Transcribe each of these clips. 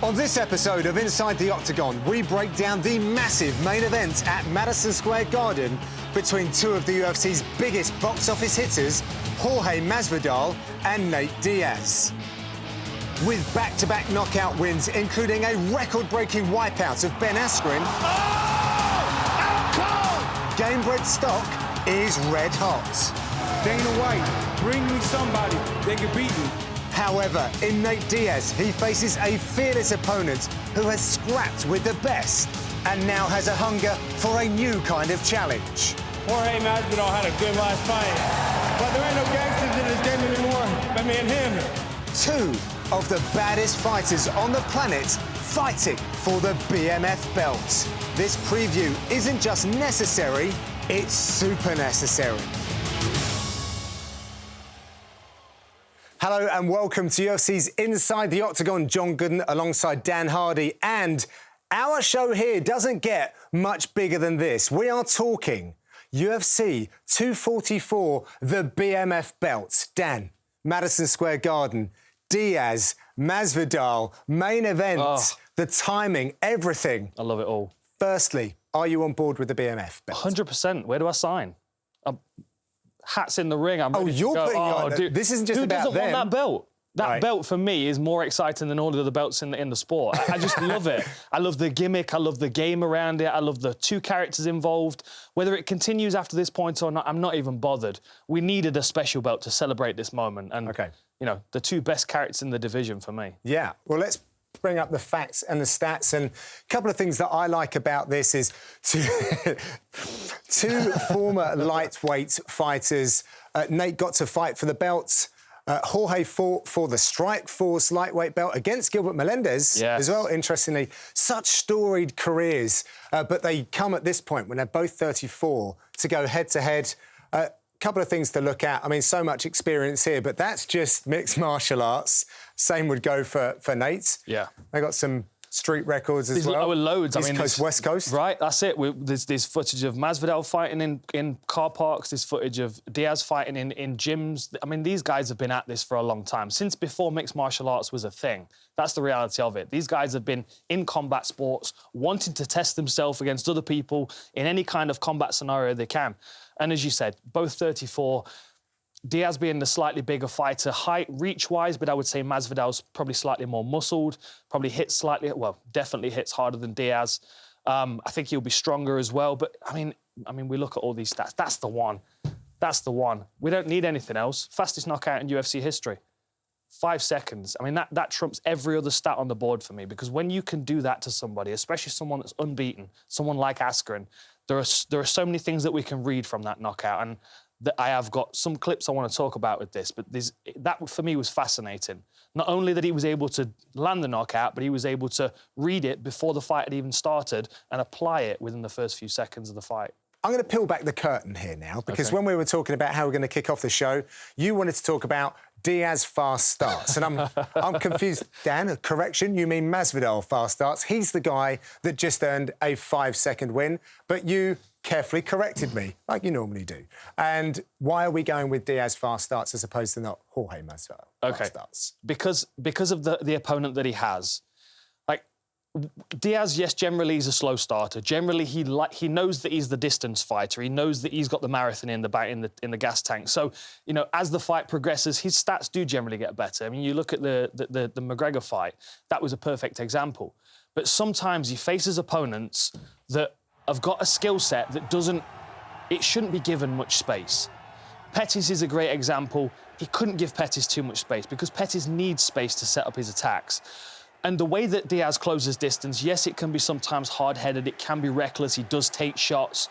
On this episode of Inside the Octagon, we break down the massive main event at Madison Square Garden between two of the UFC's biggest box office hitters, Jorge Masvidal and Nate Diaz. With back-to-back knockout wins, including a record-breaking wipeout of Ben Askren, Gamebred stock is red hot. Dana White, bring me somebody that can beat me. However, in Nate Diaz, he faces a fearless opponent who has scrapped with the best and now has a hunger for a new kind of challenge. Jorge Masvidal had a good last fight, but there ain't no gangsters in this game anymore. But me and him. Two of the baddest fighters on the planet fighting for the BMF belt. This preview isn't just necessary, it's super necessary. Hello and welcome to UFC's Inside the Octagon. John Gooden alongside Dan Hardy. And our show here doesn't get much bigger than this. We are talking UFC 244, the BMF belt. Dan, Madison Square Garden, Diaz, Masvidal, main event, the timing, everything. I love it all. Firstly, are you on board with the BMF belt? 100%. Where do I sign? Hats in the ring. I'm ready you're to go. putting on. Dude, this isn't just about them. Who doesn't want that belt? That Right. belt for me is more exciting than all of the belts in the sport. I just love it. I love the gimmick. I love the game around it. I love the two characters involved. Whether it continues after this point or not, I'm not even bothered. We needed a special belt to celebrate this moment. And, you know, the two best characters in the division for me. Yeah. Well, let's bring up the facts and the stats. And a couple of things that I like about this is two former lightweight fighters. Nate got to fight for the belt. Jorge fought for the Strikeforce lightweight belt against Gilbert Melendez as well, interestingly. Such storied careers, but they come at this point when they're both 34 to go head-to-head. A couple of things to look at. I mean, so much experience here, but that's just mixed martial arts. Same would go for Nate. Yeah. They got some street records as well. There were loads. East Coast, West Coast. Right, that's it. There's footage of Masvidal fighting in car parks. There's footage of Diaz fighting in gyms. I mean, these guys have been at this for a long time. Since before mixed martial arts was a thing. That's the reality of it. These guys have been in combat sports, wanting to test themselves against other people in any kind of combat scenario they can. And as you said, both 34. Diaz being the slightly bigger fighter, height, reach-wise, but I would say Masvidal's probably slightly more muscled, probably hits slightly, well, definitely hits harder than Diaz. I think he'll be stronger as well. But, I mean, we look at all these stats. That's the one. That's the one. We don't need anything else. Fastest knockout in UFC history. 5 seconds. I mean, that trumps every other stat on the board for me, because when you can do that to somebody, especially someone that's unbeaten, someone like Askren, there are so many things that we can read from that knockout. And I have got some clips I want to talk about with this, but that for me was fascinating. Not only that he was able to land the knockout, but he was able to read it before the fight had even started and apply it within the first few seconds of the fight. I'm going to peel back the curtain here now, because when we were talking about how we're going to kick off the show, you wanted to talk about Diaz fast starts. And I'm confused. Dan, a correction, you mean Masvidal fast starts. He's the guy that just earned a 5-second win, but you carefully corrected me, like you normally do. And why are we going with Diaz fast starts as opposed to not Jorge Masvidal fast starts? Because of the opponent that he has. Diaz, yes, generally he's a slow starter. Generally, he knows that he's the distance fighter. He knows that he's got the marathon in the gas tank. So, you know, as the fight progresses, his stats do generally get better. I mean, you look at the McGregor fight, that was a perfect example. But sometimes he faces opponents that have got a skill set that it shouldn't be given much space. Pettis is a great example. He couldn't give Pettis too much space because Pettis needs space to set up his attacks. And the way that Diaz closes distance, yes, it can be sometimes hard-headed, it can be reckless, he does take shots,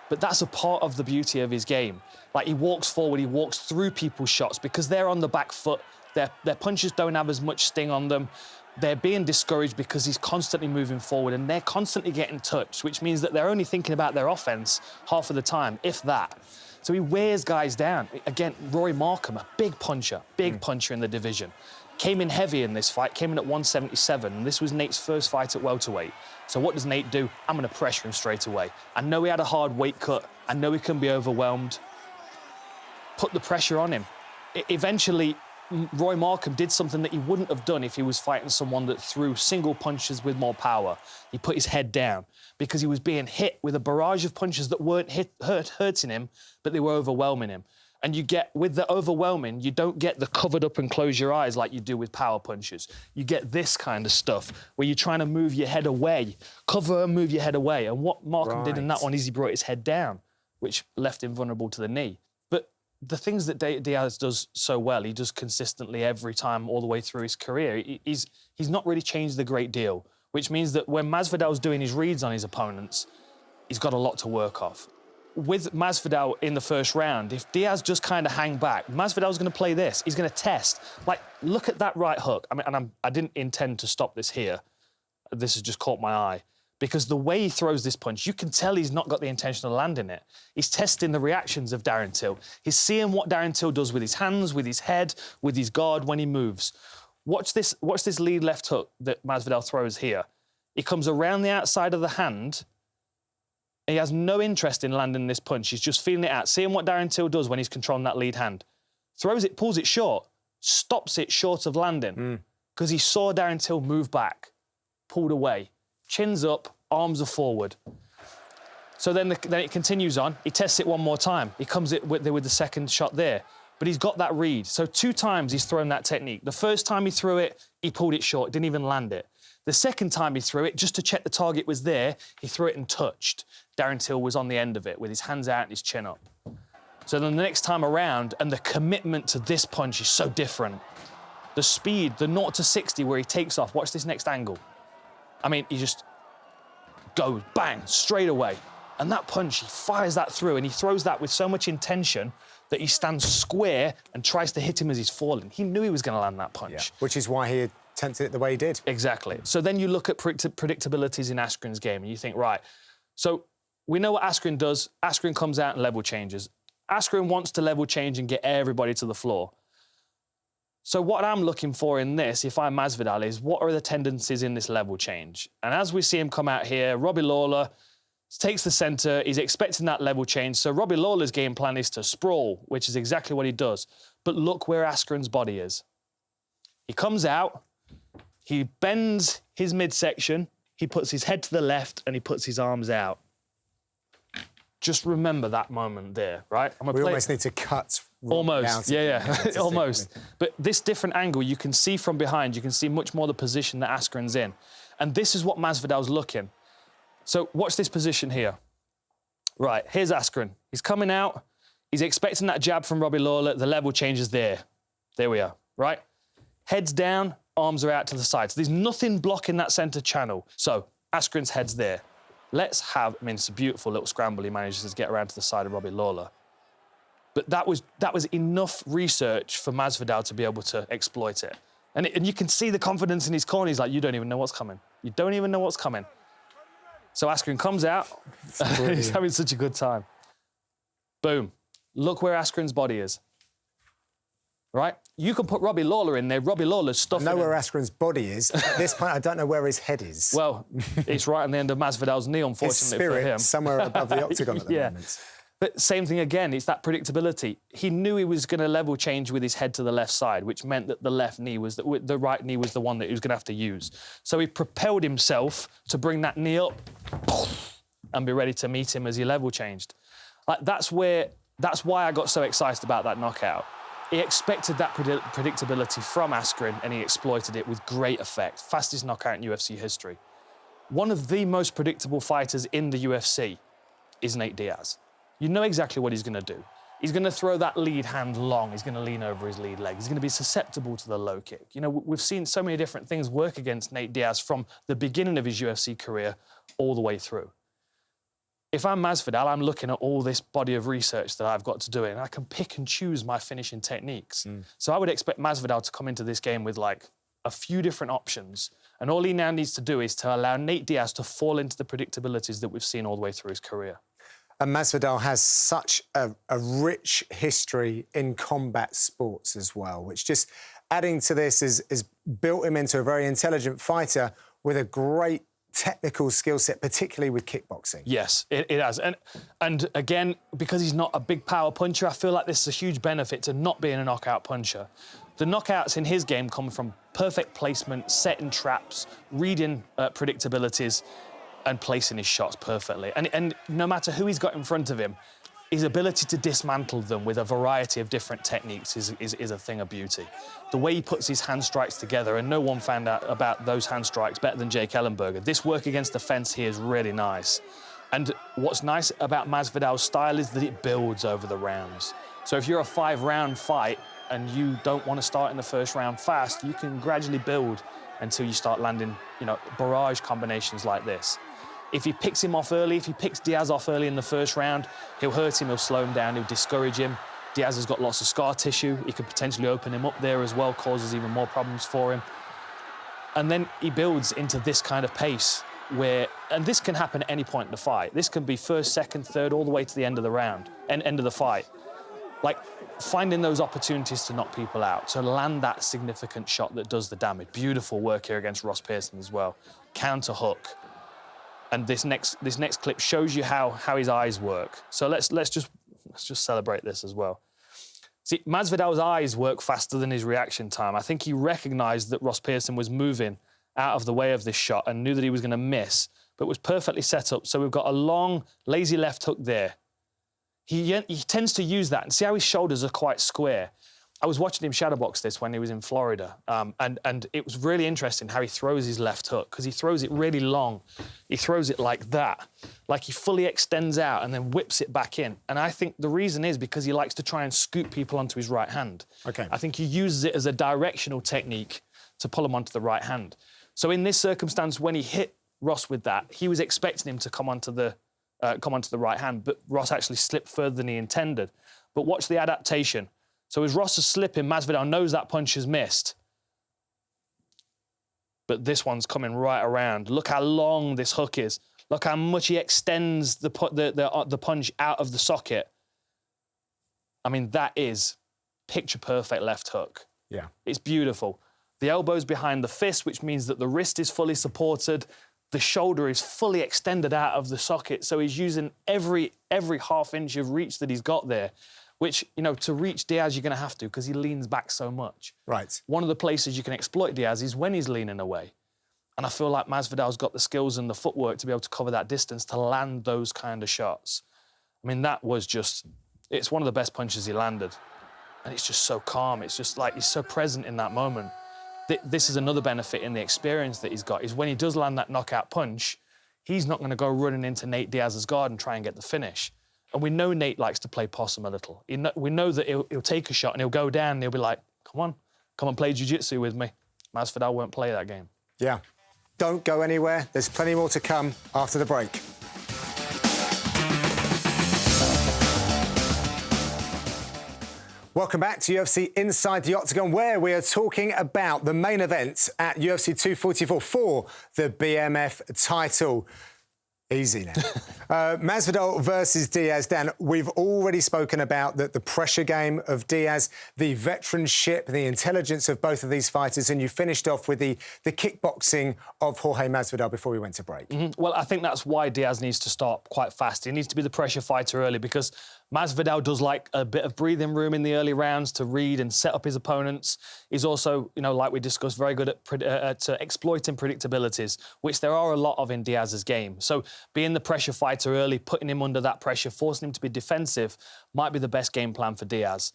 but that's a part of the beauty of his game. Like, he walks forward, he walks through people's shots because they're on the back foot, their punches don't have as much sting on them, they're being discouraged because he's constantly moving forward and they're constantly getting touched, which means that they're only thinking about their offense half of the time, if that. So he wears guys down. Again, Rory Markham, a big puncher in the division. Came in heavy in this fight, came in at 177, and this was Nate's first fight at welterweight. So what does Nate do? I'm going to pressure him straight away. I know he had a hard weight cut. I know he can be overwhelmed. Put the pressure on him. Eventually, Roy Markham did something that he wouldn't have done if he was fighting someone that threw single punches with more power. He put his head down because he was being hit with a barrage of punches that weren't hurting him, but they were overwhelming him. And you get, with the overwhelming, you don't get the covered up and close your eyes like you do with power punches. You get this kind of stuff where you're trying to move your head away, cover and move your head away. And what Markham did in that one is he brought his head down, which left him vulnerable to the knee. But the things that Diaz does so well, he does consistently every time all the way through his career. He's not really changed a great deal, which means that when Masvidal's doing his reads on his opponents, he's got a lot to work off. With Masvidal in the first round, if Diaz just kind of hang back, Masvidal's going to play this. He's going to test. Like, look at that right hook. I mean, and I didn't intend to stop this here. This has just caught my eye. Because the way he throws this punch, you can tell he's not got the intention of landing it. He's testing the reactions of Darren Till. He's seeing what Darren Till does with his hands, with his head, with his guard when he moves. Watch this lead left hook that Masvidal throws here. He comes around the outside of the hand. He has no interest in landing this punch. He's just feeling it out, seeing what Darren Till does when he's controlling that lead hand. Throws it, pulls it short, stops it short of landing because he saw Darren Till move back, pulled away, chins up, arms are forward. So then it continues on. He tests it one more time. He comes with the second shot there. But he's got that read. So 2 times he's thrown that technique. The first time he threw it, he pulled it short, didn't even land it. The second time he threw it, just to check the target was there, he threw it and touched. Darren Till was on the end of it with his hands out and his chin up. So then the next time around, and the commitment to this punch is so different. The speed, the 0 to 60 where he takes off. Watch this next angle. I mean, he just goes, bang, straight away. And that punch, he fires that through, and he throws that with so much intention that he stands square and tries to hit him as he's falling. He knew he was going to land that punch. Yeah. Which is why he attempted it the way he did. Exactly. So then you look at predictabilities in Askren's game, and you think, right, so we know what Askren does. Askren comes out and level changes. Askren wants to level change and get everybody to the floor. So what I'm looking for in this, if I'm Masvidal, is what are the tendencies in this level change? And as we see him come out here, Robbie Lawler takes the center. He's expecting that level change. So Robbie Lawler's game plan is to sprawl, which is exactly what he does. But look where Askren's body is. He comes out, he bends his midsection, he puts his head to the left, and he puts his arms out. Just remember that moment there, right? We almost need to cut. Almost, yeah, almost. But this different angle, you can see from behind, you can see much more the position that Askren's in. And this is what Masvidal's looking. So watch this position here. Right, here's Askren. He's coming out. He's expecting that jab from Robbie Lawler. The level changes there. There we are, right? Head's down, arms are out to the side. So there's nothing blocking that center channel. So Askren's head's there. Let's have, I mean, it's a beautiful little scramble. He manages to get around to the side of Robbie Lawler. But that was enough research for Masvidal to be able to exploit it. And you can see the confidence in his corner. He's like, you don't even know what's coming. You don't even know what's coming. So Askren comes out. He's having such a good time. Boom. Look where Askren's body is. Right? You can put Robbie Lawler in there. Robbie Lawler's stuffing I know where Askren's body is. At this point, I don't know where his head is. Well, it's right on the end of Masvidal's knee, unfortunately, his spirit, for him. Somewhere above the octagon at the moment. But same thing again, it's that predictability. He knew he was going to level change with his head to the left side, which meant that the right knee was the one that he was going to have to use. So he propelled himself to bring that knee up and be ready to meet him as he level changed. Like that's why I got so excited about that knockout. He expected that predictability from Askren, and he exploited it with great effect. Fastest knockout in UFC history. One of the most predictable fighters in the UFC is Nate Diaz. You know exactly what he's going to do. He's going to throw that lead hand long. He's going to lean over his lead leg. He's going to be susceptible to the low kick. You know, we've seen so many different things work against Nate Diaz from the beginning of his UFC career all the way through. If I'm Masvidal, I'm looking at all this body of research that I've got to do, and I can pick and choose my finishing techniques. So I would expect Masvidal to come into this game with like a few different options, and all he now needs to do is to allow Nate Diaz to fall into the predictabilities that we've seen all the way through his career. And Masvidal has such a rich history in combat sports as well, which just adding to this is built him into a very intelligent fighter with a great technical skill set, particularly with kickboxing. Yes, it has. And again, because he's not a big power puncher, I feel like this is a huge benefit to not being a knockout puncher. The knockouts in his game come from perfect placement, setting traps, reading predictabilities, and placing his shots perfectly. And no matter who he's got in front of him, his ability to dismantle them with a variety of different techniques is a thing of beauty. The way he puts his hand strikes together, and no one found out about those hand strikes better than Jake Ellenberger. This work against the fence here is really nice. And what's nice about Masvidal's style is that it builds over the rounds. So if you're a 5-round fight and you don't want to start in the first round fast, you can gradually build until you start landing, barrage combinations like this. If he picks him off early, if he picks Diaz off early in the first round, he'll hurt him, he'll slow him down, he'll discourage him. Diaz has got lots of scar tissue. He could potentially open him up there as well, causes even more problems for him. And then he builds into this kind of pace where, and this can happen at any point in the fight. This can be first, second, third, all the way to the end of the round, end of the fight. Like, finding those opportunities to knock people out, to land that significant shot that does the damage. Beautiful work here against Ross Pearson as well. Counter hook. And this next clip shows you how his eyes work. So let's just celebrate this as well. See, Masvidal's eyes work faster than his reaction time. I think he recognized that Ross Pearson was moving out of the way of this shot and knew that he was going to miss, but was perfectly set up. So we've got a long, lazy left hook there. He tends to use that, and see how his shoulders are quite square. I was watching him shadowbox this when he was in Florida, and it was really interesting how he throws his left hook, because he throws it really long. He throws it like that, like he fully extends out and then whips it back in. And I think the reason is because he likes to try and scoop people onto his right hand. Okay. I think he uses it as a directional technique to pull them onto the right hand. So in this circumstance, when he hit Ross with that, he was expecting him to come onto the right hand, but Ross actually slipped further than he intended. But watch the adaptation. So as Ross is slipping, Masvidal knows that punch has missed. But this one's coming right around. Look how long this hook is. Look how much he extends the punch out of the socket. I mean, that is picture-perfect left hook. Yeah. It's beautiful. The elbow's behind the fist, which means that the wrist is fully supported. The shoulder is fully extended out of the socket. So he's using every half inch of reach that he's got there, which, to reach Diaz, you're going to have to, because he leans back so much. Right. One of the places you can exploit Diaz is when he's leaning away. And I feel like Masvidal's got the skills and the footwork to be able to cover that distance to land those kind of shots. I mean, that was just, it's one of the best punches he landed. And it's just so calm. It's just like he's so present in that moment. This is another benefit in the experience that he's got, is when he does land that knockout punch, he's not going to go running into Nate Diaz's guard and try and get the finish. And we know Nate likes to play possum a little. We know that he'll take a shot and he'll go down and he'll be like, come and play jiu-jitsu with me. Masvidal won't play that game. Yeah. Don't go anywhere. There's plenty more to come after the break. Welcome back to UFC Inside the Octagon, where we are talking about the main event at UFC 244 for the BMF title. Easy now. Masvidal versus Diaz. Dan, we've already spoken about the pressure game of Diaz, the veteranship, the intelligence of both of these fighters, and you finished off with the kickboxing of Jorge Masvidal before we went to break. Mm-hmm. Well, I think that's why Diaz needs to start quite fast. He needs to be the pressure fighter early, because Masvidal does like a bit of breathing room in the early rounds to read and set up his opponents. He's also, like we discussed, very good at exploiting predictabilities, which there are a lot of in Diaz's game. So being the pressure fighter early, putting him under that pressure, forcing him to be defensive, might be the best game plan for Diaz.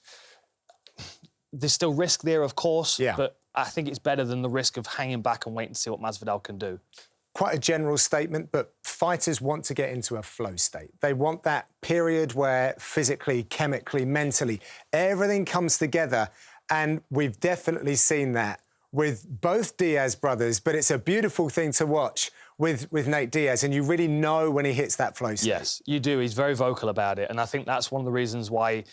There's still risk there, of course, but I think it's better than the risk of hanging back and waiting to see what Masvidal can do. Quite a general statement, but fighters want to get into a flow state. They want that period where physically, chemically, mentally, everything comes together. And we've definitely seen that with both Diaz brothers, but it's a beautiful thing to watch with Nate Diaz, and you really know when he hits that flow state. Yes, you do. He's very vocal about it, and I think that's one of the reasons why,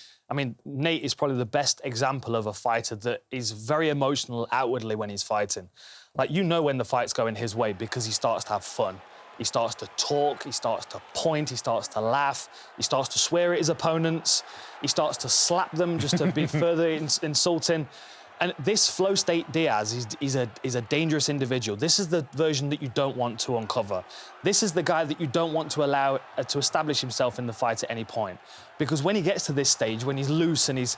Nate is probably the best example of a fighter that is very emotional outwardly when he's fighting. Like, when the fight's going his way, because he starts to have fun. He starts to talk, he starts to point, he starts to laugh, he starts to swear at his opponents, he starts to slap them just to be further insulting. And this flow state Diaz is a dangerous individual. This is the version that you don't want to uncover. This is the guy that you don't want to allow to establish himself in the fight at any point. Because when he gets to this stage, when he's loose and he's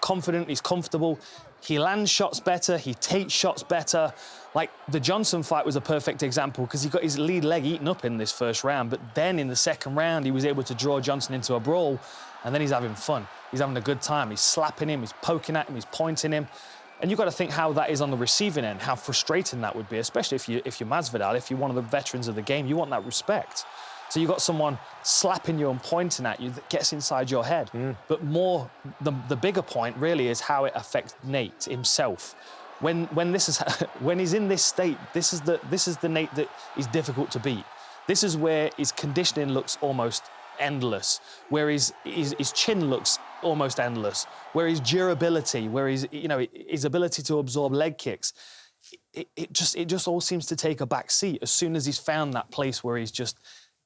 confident, he's comfortable, he lands shots better, he takes shots better. Like, the Johnson fight was a perfect example because he got his lead leg eaten up in this first round, but then in the second round, he was able to draw Johnson into a brawl, and then he's having fun. He's having a good time. He's slapping him, he's poking at him, he's pointing him. And you've got to think how that is on the receiving end, how frustrating that would be, especially if you're Masvidal, if you're one of the veterans of the game, you want that respect. So you've got someone slapping you and pointing at you that gets inside your head. But the bigger point really is how it affects Nate himself. When he's in this state, this is the Nate that is difficult to beat. This is where his conditioning looks almost endless, where his chin looks almost endless, where his durability, where his ability to absorb leg kicks, it just all seems to take a back seat as soon as he's found that place where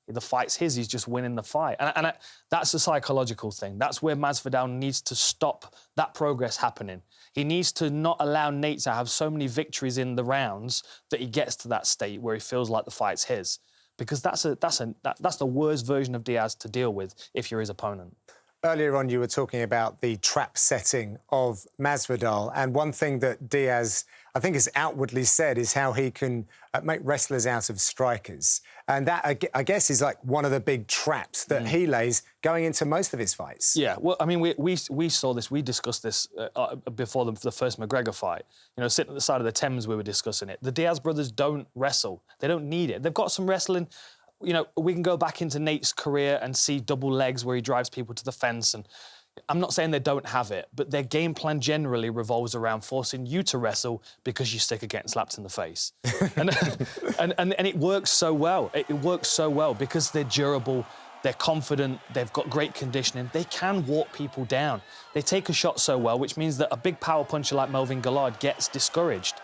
the fight's his, he's just winning the fight. And that's a psychological thing. That's where Masvidal needs to stop that progress happening. He needs to not allow Nate to have so many victories in the rounds that he gets to that state where he feels like the fight's his. Because that's the worst version of Diaz to deal with if you're his opponent. Earlier on, you were talking about the trap setting of Masvidal, and one thing that Diaz, I think, has outwardly said is how he can make wrestlers out of strikers. And that, I guess, is like one of the big traps that he lays going into most of his fights. Yeah, well, I mean, we saw this, we discussed this before the first McGregor fight. You know, sitting at the side of the Thames, we were discussing it. The Diaz brothers don't wrestle. They don't need it. They've got some wrestling. You know, we can go back into Nate's career and see double legs where he drives people to the fence. And I'm not saying they don't have it, but their game plan generally revolves around forcing you to wrestle because you stick at getting slapped in the face. and it works so well. It works so well because they're durable, they're confident, they've got great conditioning. They can walk people down. They take a shot so well, which means that a big power puncher like Melvin Gillard gets discouraged.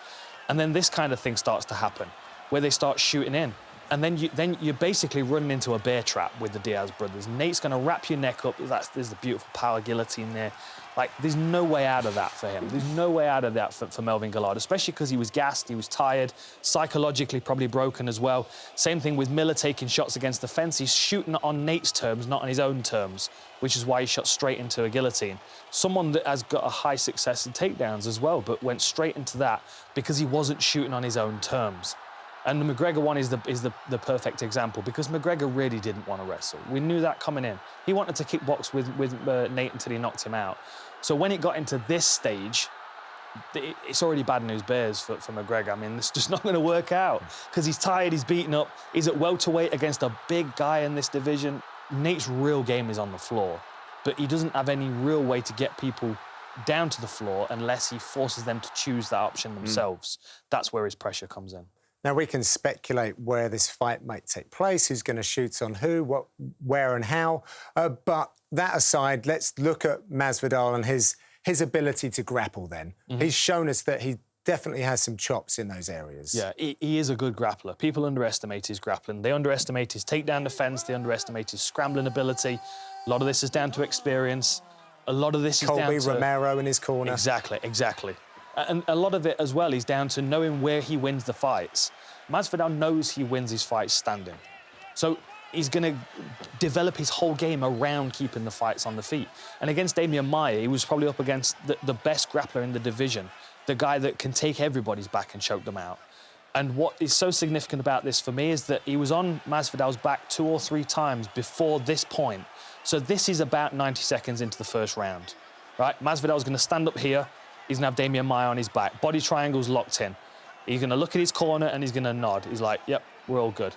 And then this kind of thing starts to happen, where they start shooting in. And then you're basically running into a bear trap with the Diaz brothers. Nate's going to wrap your neck up. There's the beautiful power guillotine there. Like, there's no way out of that for him. There's no way out of that for Melvin Gillard, especially because he was gassed, he was tired, psychologically probably broken as well. Same thing with Miller taking shots against the fence. He's shooting on Nate's terms, not on his own terms, which is why he shot straight into a guillotine. Someone that has got a high success in takedowns as well, but went straight into that because he wasn't shooting on his own terms. And the McGregor one is the perfect example because McGregor really didn't want to wrestle. We knew that coming in. He wanted to kickbox with Nate until he knocked him out. So when it got into this stage, it's already bad news bears for McGregor. I mean, it's just not going to work out because he's tired, he's beaten up. He's at welterweight against a big guy in this division. Nate's real game is on the floor, but he doesn't have any real way to get people down to the floor unless he forces them to choose that option themselves. That's where his pressure comes in. Now, we can speculate where this fight might take place, who's going to shoot on who, what, where and how. But that aside, let's look at Masvidal and his ability to grapple then. He's shown us that he definitely has some chops in those areas. Yeah, he is a good grappler. People underestimate his grappling. They underestimate his takedown defence. They underestimate his scrambling ability. A lot of this is down to experience. A lot of this is down to... Romero in his corner. Exactly. And a lot of it as well is down to knowing where he wins the fights. Masvidal knows he wins his fights standing. So he's going to develop his whole game around keeping the fights on the feet. And against Damian Maia, he was probably up against the best grappler in the division, the guy that can take everybody's back and choke them out. And what is so significant about this for me is that he was on Masvidal's back 2 or 3 times before this point. So this is about 90 seconds into the first round, right? Masvidal's going to stand up here. He's going to have Damian Maia on his back. Body triangle's locked in. He's going to look at his corner and he's going to nod. He's like, yep, we're all good.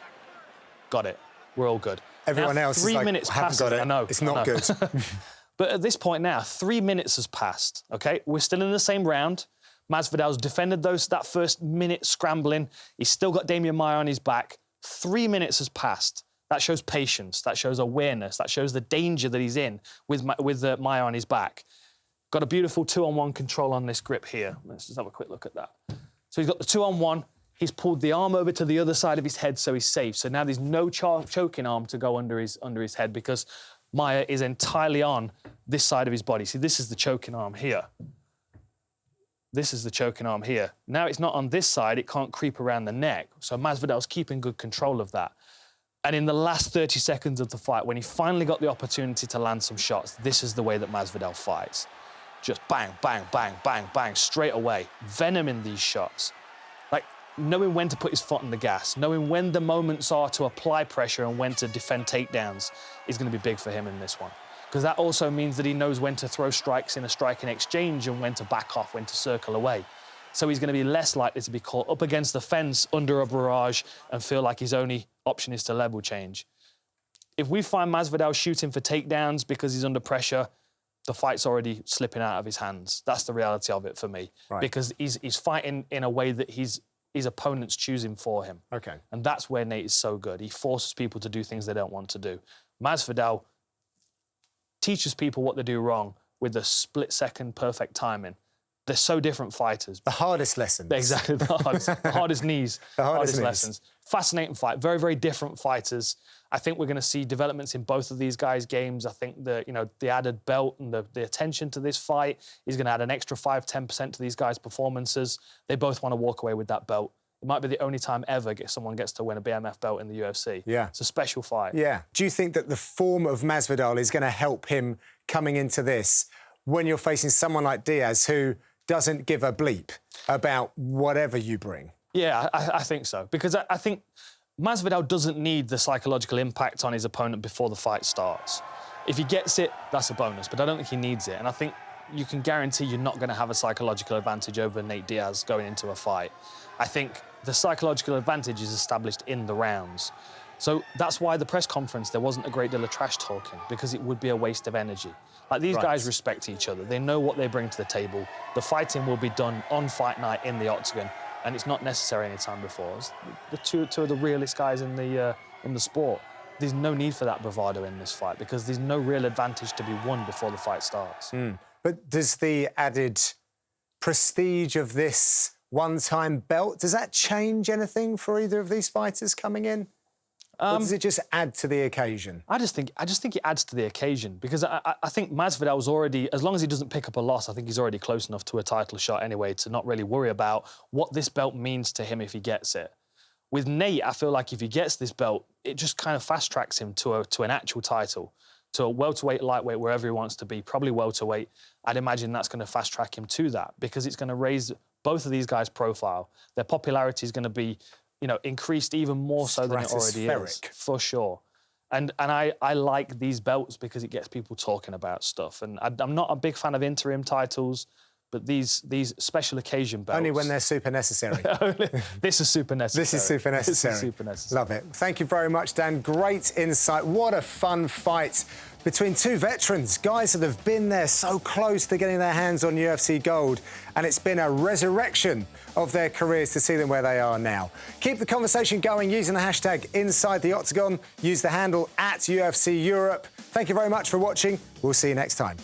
Got it. We're all good. Everyone else is like, 3 minutes haven't got it. I know. It's not good. But at this point now, 3 minutes has passed, OK? We're still in the same round. Masvidal's defended that first minute scrambling. He's still got Damian Maia on his back. 3 minutes has passed. That shows patience. That shows awareness. That shows the danger that he's in with Maia on his back. Got a beautiful 2-on-1 control on this grip here. Let's just have a quick look at that. So he's got the 2-on-1. He's pulled the arm over to the other side of his head so he's safe. So now there's no choking arm to go under his head because Maia is entirely on this side of his body. See, this is the choking arm here. this is the choking arm here. Now it's not on this side, it can't creep around the neck. So Masvidal's keeping good control of that. And in the last 30 seconds of the fight, when he finally got the opportunity to land some shots, this is the way that Masvidal fights. Just bang, bang, bang, bang, bang, straight away. Venom in these shots. Like, knowing when to put his foot on the gas, knowing when the moments are to apply pressure and when to defend takedowns is going to be big for him in this one. Because that also means that he knows when to throw strikes in a striking exchange and when to back off, when to circle away. So he's going to be less likely to be caught up against the fence under a barrage and feel like his only option is to level change. If we find Masvidal shooting for takedowns because he's under pressure, the fight's already slipping out of his hands. That's the reality of it for me. Right. Because he's fighting in a way that his opponent's choosing for him. Okay. And that's where Nate is so good. He forces people to do things they don't want to do. Masvidal teaches people what they do wrong with a split-second perfect timing. They're so different fighters. The hardest lessons. Exactly, the hardest knees. The hardest lessons. Fascinating fight. Very, very different fighters. I think we're going to see developments in both of these guys' games. I think the added belt and the attention to this fight is going to add an extra 5-10% to these guys' performances. They both want to walk away with that belt. It might be the only time ever someone gets to win a BMF belt in the UFC. Yeah. It's a special fight. Yeah. Do you think that the form of Masvidal is going to help him coming into this when you're facing someone like Diaz who doesn't give a bleep about whatever you bring? Yeah, I think so. Because I think Masvidal doesn't need the psychological impact on his opponent before the fight starts. If he gets it, that's a bonus, but I don't think he needs it. And I think you can guarantee you're not going to have a psychological advantage over Nate Diaz going into a fight. I think the psychological advantage is established in the rounds. So that's why the press conference, there wasn't a great deal of trash talking, because it would be a waste of energy. Like, these guys respect each other. They know what they bring to the table. The fighting will be done on fight night in the octagon, and it's not necessary any time before. It's the two of the realest guys in the sport. There's no need for that bravado in this fight because there's no real advantage to be won before the fight starts. But does the added prestige of this one-time belt, does that change anything for either of these fighters coming in? Or does it just add to the occasion? I just think it adds to the occasion because I think Masvidal's already, as long as he doesn't pick up a loss, I think he's already close enough to a title shot anyway to not really worry about what this belt means to him if he gets it. With Nate, I feel like if he gets this belt, it just kind of fast-tracks him to an actual title, to a welterweight, lightweight, wherever he wants to be, probably welterweight. I'd imagine that's going to fast-track him to that because it's going to raise both of these guys' profile. Their popularity is going to be, increased even more so than it already is, for sure. And I like these belts because it gets people talking about stuff. And I'm not a big fan of interim titles, but these special occasion belts... Only when they're super necessary. This is super necessary. This is super necessary. This is super necessary. Love it. Thank you very much, Dan. Great insight. What a fun fight between two veterans, guys that have been there so close to getting their hands on UFC gold, and it's been a resurrection of their careers to see them where they are now. Keep the conversation going using the hashtag Inside the Octagon. Use the handle @UFC Europe. Thank you very much for watching. We'll see you next time.